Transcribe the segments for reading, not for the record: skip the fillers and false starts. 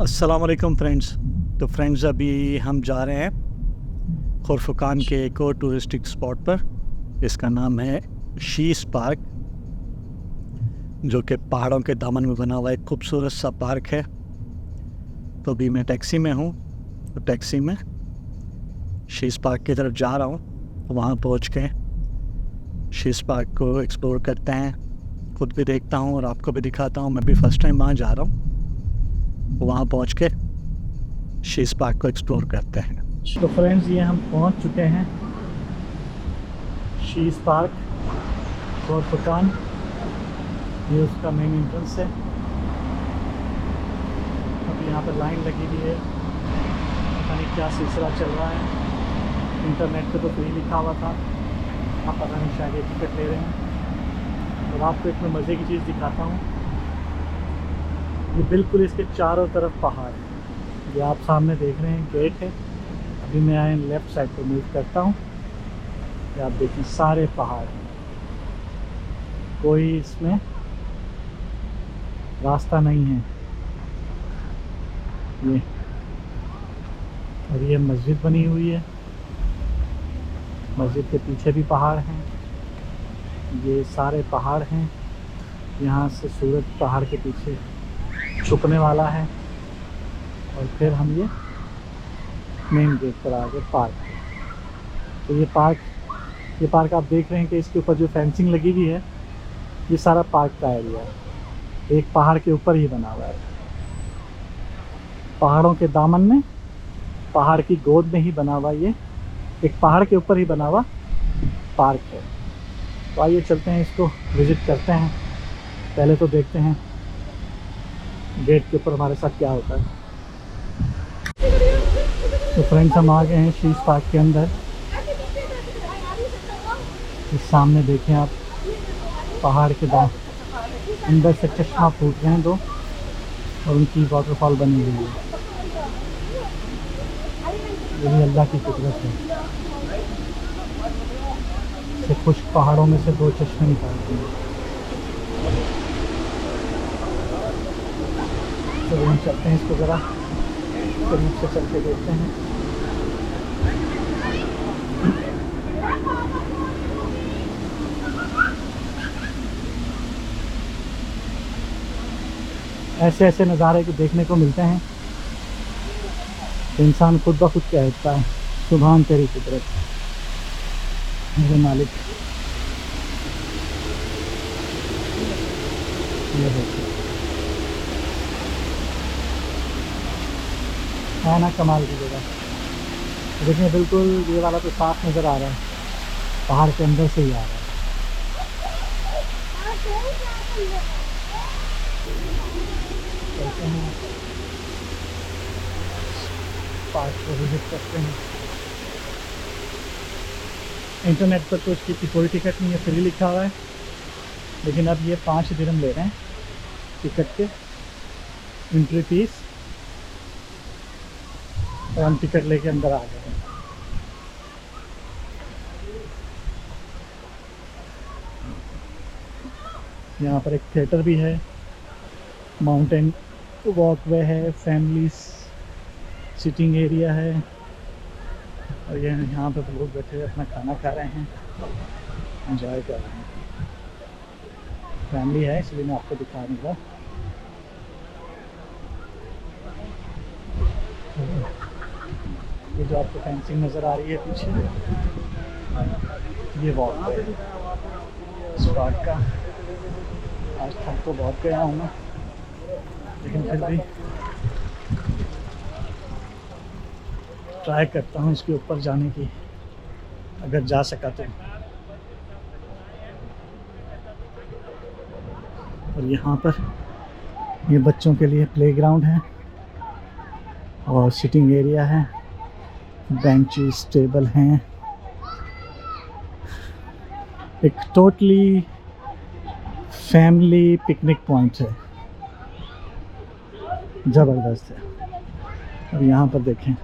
अस्सलाम वालेकुम फ्रेंड्स। तो फ्रेंड्स, अभी हम जा रहे हैं खुरफुकान के एक और टूरिस्टिक स्पॉट पर। इसका नाम है शीश पार्क, जो कि पहाड़ों के दामन में बना हुआ एक खूबसूरत सा पार्क है। तो अभी मैं टैक्सी में हूँ, तो टैक्सी में शीश पार्क की तरफ जा रहा हूँ। वहाँ पहुँच के शीश पार्क को एक्सप्लोर करते हैं, खुद भी देखता हूँ और आपको भी दिखाता हूँ। मैं भी फ़र्स्ट टाइम वहाँ जा रहा हूँ। वहाँ पहुँच के शीश पार्क को एक्सप्लोर करते हैं। तो फ्रेंड्स, ये हम पहुँच चुके हैं शीश पार्क खुरफुकान। ये उसका मेन एंट्रेंस है। अभी यहाँ पर लाइन लगी हुई है, पता नहीं क्या सिलसिला चल रहा है। इंटरनेट पे तो फ्री लिखा हुआ था, आप पता नहीं शायद ये टिकट ले रहे हैं। और आपको एक मैं मज़े की चीज़ दिखाता हूँ। ये बिल्कुल इसके चारों तरफ पहाड़ है। ये आप सामने देख रहे हैं गेट है। अभी मैं लेफ़्ट साइड पर मूव करता हूँ। ये आप देखें सारे पहाड़ हैं, कोई इसमें रास्ता नहीं है। ये और ये मस्जिद बनी हुई है। मस्जिद के पीछे भी पहाड़ हैं। ये सारे पहाड़ हैं। यहाँ से सूरज पहाड़ के पीछे छुपने वाला है। और फिर हम ये मेन गेट पर आ गए पार्क। तो ये पार्क आप देख रहे हैं कि इसके ऊपर जो फेंसिंग लगी हुई है, ये सारा पार्क का एरिया है। एक पहाड़ के ऊपर ही बना हुआ है, पहाड़ों के दामन में, पहाड़ की गोद में ही बना हुआ ये एक पहाड़ के ऊपर ही बना हुआ पार्क है। तो आइए चलते हैं, इसको विज़िट करते हैं। पहले तो देखते हैं गेट के ऊपर हमारे साथ क्या होता है। तो फ्रेंड्स, हम आ गए हैं शीश पार्क के अंदर। इस सामने देखें आप, पहाड़ के अंदर से चश्मा फूट रहे हैं दो, और उनकी वाटरफॉल बनी हुई है। ये अल्लाह की कुदरत है। से खुश्क पहाड़ों में से दो चश्मे निकालते हैं। तो हम चलते हैं, इसको ज़रा करीब से चल के देखते हैं। ऐसे ऐसे नज़ारे को देखने को मिलते हैं, इंसान खुद ब खुद कहता है सुभान तेरी कुदरत मेरे मालिक। ये देखिए, है ना कमाल की जगह। देखिए बिल्कुल ये वाला तो साफ नज़र आ रहा है, पहाड़ के अंदर से ही आ रहा है। चलते हैं, पार्क को विजिट करते हैं। इंटरनेट पर तो इसकी कोई टिकट नहीं है, फ्री लिखा हुआ है। लेकिन अब ये 5 दिरहम ले रहे हैं टिकट के, एंट्री फीस। और हम टिकट लेके अंदर आ गए हैं। यहाँ पर एक थिएटर भी है, माउंटेन वॉकवे है, फैमिली सिटिंग एरिया है। और ये यहाँ पे लोग बैठे अपना खाना खा रहे हैं, एंजॉय कर रहे हैं। फैमिली है इसलिए मैं आपको दिखा नहीं रहा। ये जो आपको फेंसिंग नज़र आ रही है पीछे, ये वॉकवे है इस पार्क का। आज तक तो बहुत गया हूँ मैं, लेकिन फिर भी ट्राई करता हूँ इसके ऊपर जाने की, अगर जा सका तो। और यहाँ पर ये बच्चों के लिए प्लेग्राउंड है और सिटिंग एरिया है, बेंचेस टेबल हैं। एक टोटली फैमिली पिकनिक पॉइंट है, ज़बरदस्त है। और यहाँ पर देखें,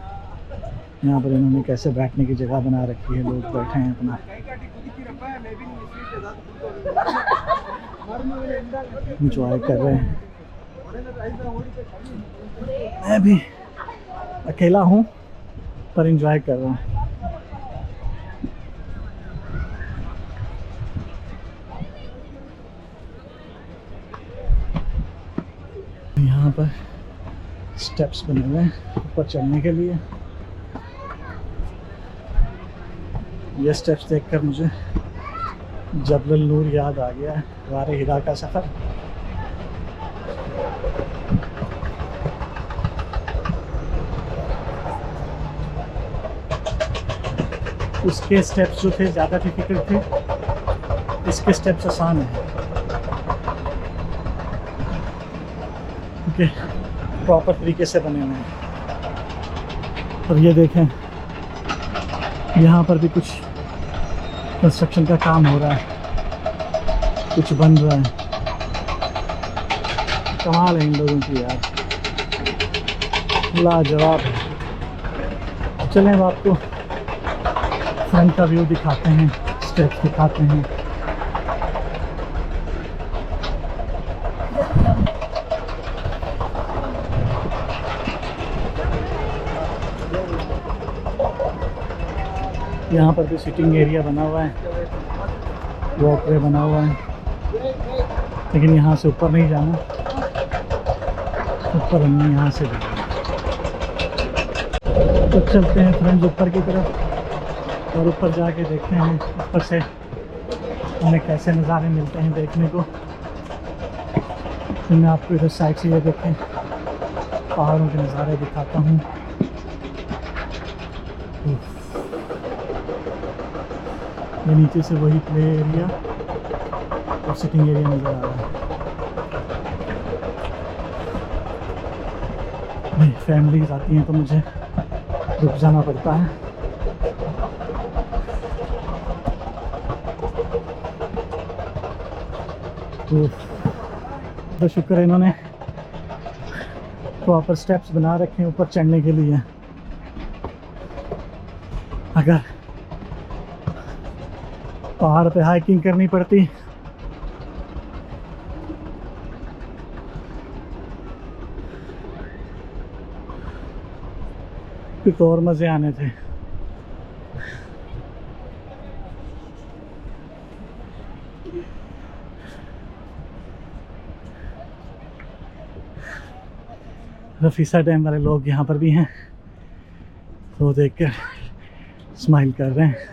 यहाँ पर इन्होंने कैसे बैठने की जगह बना रखी है। लोग बैठे हैं अपना एंजॉय कर रहे हैं। मैं भी अकेला हूँ पर एंजॉय कर रहा हूँ। यहाँ पर स्टेप्स बने हुए हैं ऊपर चढ़ने के लिए। ये स्टेप्स देखकर मुझे जबल नूर याद आ गया है, गारे हिरा का सफ़र। उसके स्टेप्स जो थे ज़्यादा डिफिकल्ट थे, इसके स्टेप्स आसान हैं क्योंकि प्रॉपर तरीके से बने हुए हैं। और ये देखें, यहाँ पर भी कुछ कंस्ट्रक्शन का काम हो रहा है, कुछ बन रहा है। कमाल है इन लोगों की यार, लाजवाब है। चलें अब आपको फ्रंट का व्यू दिखाते हैं, स्टेप्स दिखाते हैं। यहाँ पर भी सिटिंग एरिया बना हुआ है, वॉकवे बना हुआ है, लेकिन यहाँ से ऊपर नहीं जाना, ऊपर हमने यहाँ से जाना। तो चलते हैं फ्रेंड्स ऊपर की तरफ और ऊपर जाके देखते हैं ऊपर से हमें कैसे नज़ारे मिलते हैं देखने को। तो मैं आपको इधर साइड से ये देखें पहाड़ों के नज़ारे दिखाता हूँ। ये नीचे से वही प्ले एरिया और सिटिंग एरिया नज़र आ रहा है। फैमिलीज आती हैं तो मुझे रुक जाना पड़ता है। तो शुक्र है इन्होंने प्रॉपर स्टेप्स बना रखे हैं ऊपर चढ़ने के लिए। अगर पहाड़ पे हाइकिंग करनी पड़ती कुछ और मज़े आने थे। रफीसा डैम वाले लोग यहाँ पर भी हैं, तो देखकर स्माइल कर रहे हैं।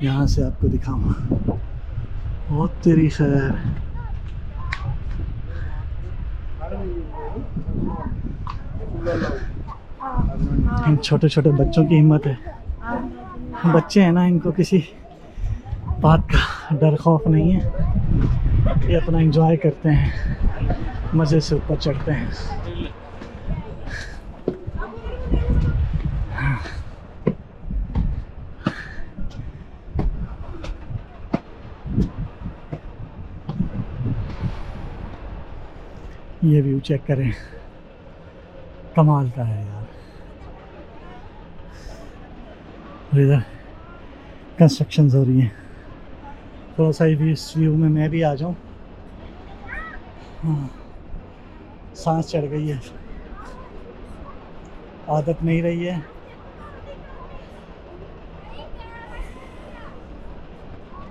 यहाँ से आपको दिखाऊंगा। बहुत तेरी खैर, इन छोटे छोटे बच्चों की हिम्मत है। बच्चे हैं ना, इनको किसी बात का डर खौफ नहीं है, ये अपना एंजॉय करते हैं, मज़े से ऊपर चढ़ते हैं। ये व्यू चेक करें, कमाल का है यार। इधर कंस्ट्रक्शंस हो रही हैं, थोड़ा सा इस व्यू में मैं भी आ जाऊं। हाँ, सांस चढ़ गई है, आदत नहीं रही है।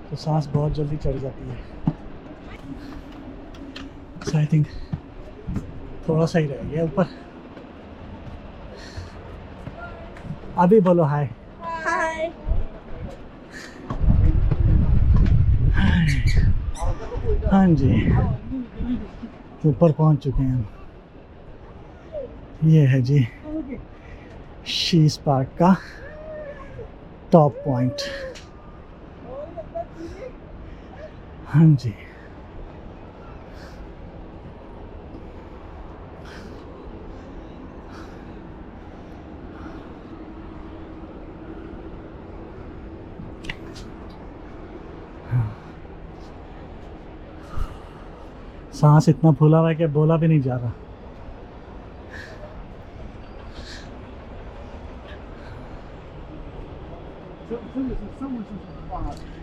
तो सांस बहुत जल्दी चढ़ जाती है। सो आई थिंक थोड़ा सा ही रह गया ऊपर। अभी बोलो हाय। हाय। हाँ जी, ऊपर पहुंच चुके हैं हम। ये है जी शीस पार्क का टॉप पॉइंट। हाँ जी, सांस इतना फूला हुआ है कि बोला भी नहीं जा रहा।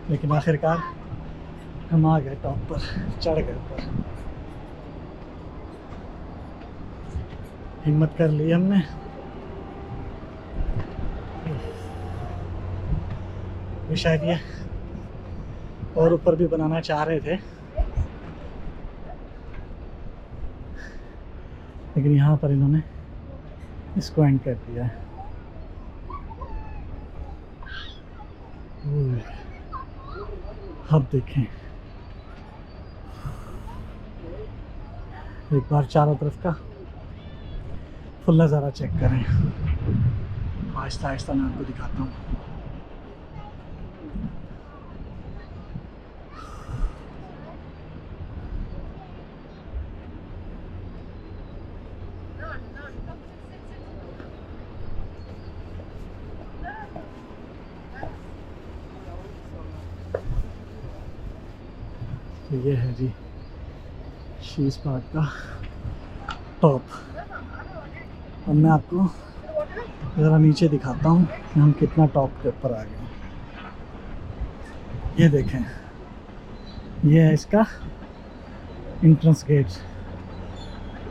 लेकिन आखिरकार हम आ गए टॉप पर, चढ़ गए ऊपर। हिम्मत कर ली हमने। ये शायद ये और ऊपर भी बनाना चाह रहे थे, लेकिन यहाँ पर इन्होंने इसको एंड कर दिया है। अब देखें, एक बार चारों तरफ का फुल नज़ारा चेक करें। आहिस्ता आहिस्ता मैं आपको दिखाता हूँ। तो ये है जी शीश पार्क का टॉप। अब मैं आपको ज़रा नीचे दिखाता हूँ कि हम कितना टॉप के ऊपर आ गए। ये देखें, ये है इसका एंट्रेंस गेट।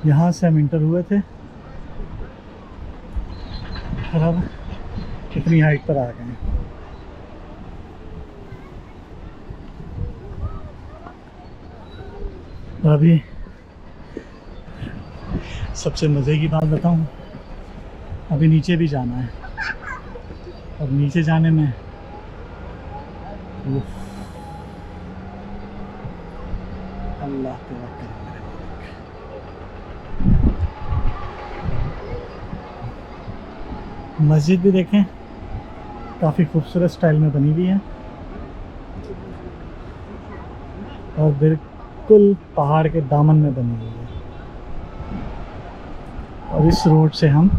यहाँ से हम इंटर हुए थे और अब कितनी हाइट पर आ गए हैं। अभी सबसे मज़े की बात बताऊं, अभी नीचे भी जाना है और नीचे जाने में अल्लाह तेरा करे मेरे मालिक। मस्जिद भी देखें, काफ़ी खूबसूरत स्टाइल में बनी हुई है और बिल्कुल पहाड़ के दामन में बनी हुई है। और इस रोड से हम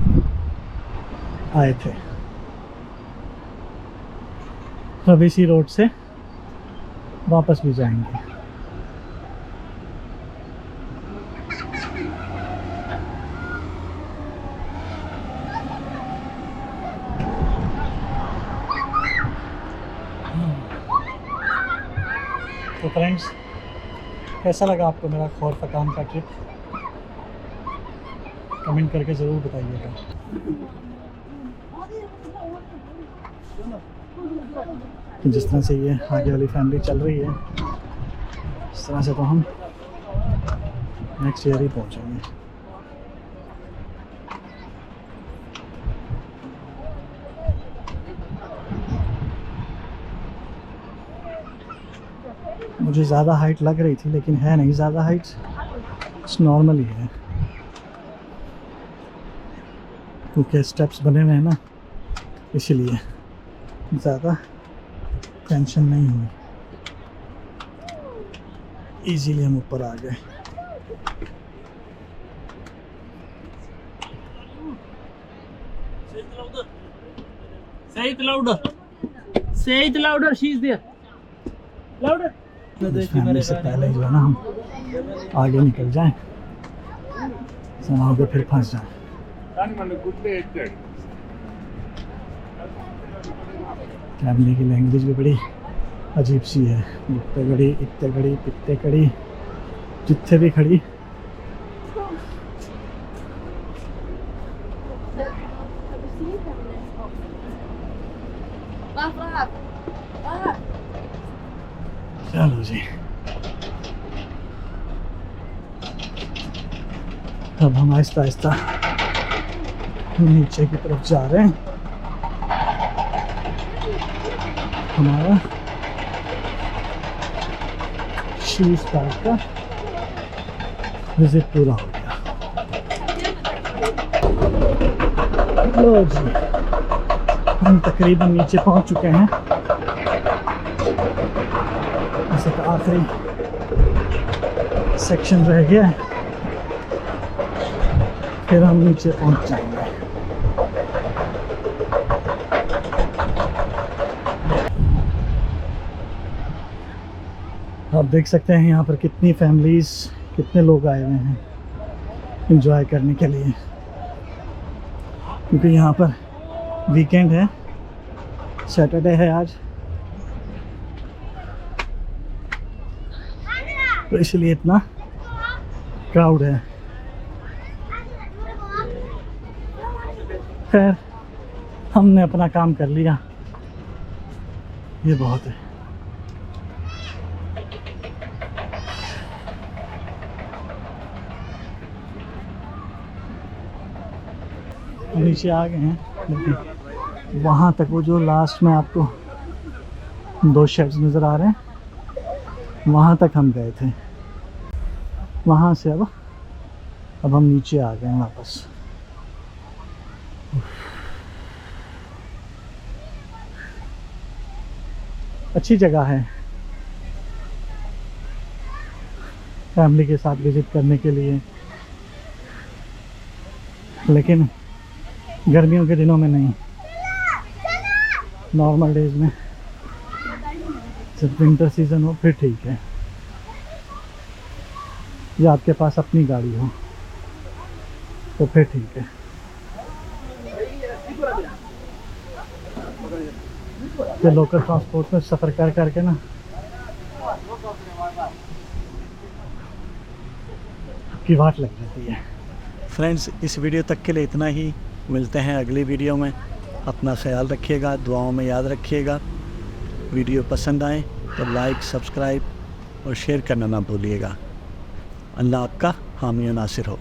आए थे, अब इसी रोड से वापस भी जाएंगे। तो फ्रेंड्स, कैसा लगा आपको मेरा खौरफकान का ट्रिप? कमेंट करके ज़रूर बताइएगा। जिस तरह से ये आगे वाली फैमिली चल रही है, इस तरह से तो हम नेक्स्ट ईयर ही पहुंचेंगे। मुझे ज़्यादा हाइट लग रही थी, लेकिन है नहीं ज़्यादा हाइट, नॉर्मल ही है, क्योंकि स्टेप्स बने हुए हैं ना, इसलिए ज़्यादा टेंशन नहीं हुई। इजीली हम ऊपर आ गए। Say it louder. She's there. Louder. Family से पहले जो है ना हम आगे निकल जाएं, वहाँ पे फिर फंस जाएं। फैमिली की लैंग्वेज भी बड़ी अजीब सी है। इत्ते गड़ी, इत्ते गड़ी, पित्ते कड़ी, जित्थे भी खड़ी चलो जी। अब हम आहिस्ता आहिस्ता नीचे की तरफ जा रहे हैं। हमारा शीश पार्क का विजिट पूरा हो गया। लो जी, हम तकरीबन नीचे पहुंच चुके हैं। ऐसे का आखिरी सेक्शन रह गया है, फिर हम नीचे पहुंच जाएंगे। आप देख सकते हैं यहाँ पर कितनी फैमिलीज़, कितने लोग आए हुए हैं एंजॉय करने के लिए, क्योंकि यहाँ पर वीकेंड है, सैटरडे है आज। तो इसलिए इतना क्राउड है। खैर हमने अपना काम कर लिया, ये बहुत है। नीचे आ गए हैं, लेकिन वहाँ तक वो जो लास्ट में आपको 2 शेड्स नज़र आ रहे हैं, वहाँ तक हम गए थे। वहाँ से अब हम नीचे आ गए हैं वापस। अच्छी जगह है फैमिली के साथ विज़िट करने के लिए, लेकिन गर्मियों के दिनों में नहीं, नॉर्मल डेज में, जब विंटर सीज़न हो फिर ठीक है, या आपके पास अपनी गाड़ी हो तो फिर ठीक है। ये लोकल ट्रांसपोर्ट में सफ़र कर करके ना की वाट लग जाती है। फ्रेंड्स, इस वीडियो तक के लिए इतना ही। मिलते हैं अगली वीडियो में। अपना ख्याल रखिएगा, दुआओं में याद रखिएगा। वीडियो पसंद आए तो लाइक, सब्सक्राइब और शेयर करना ना भूलिएगा। अल्लाह आपका हामी और नासिर हो।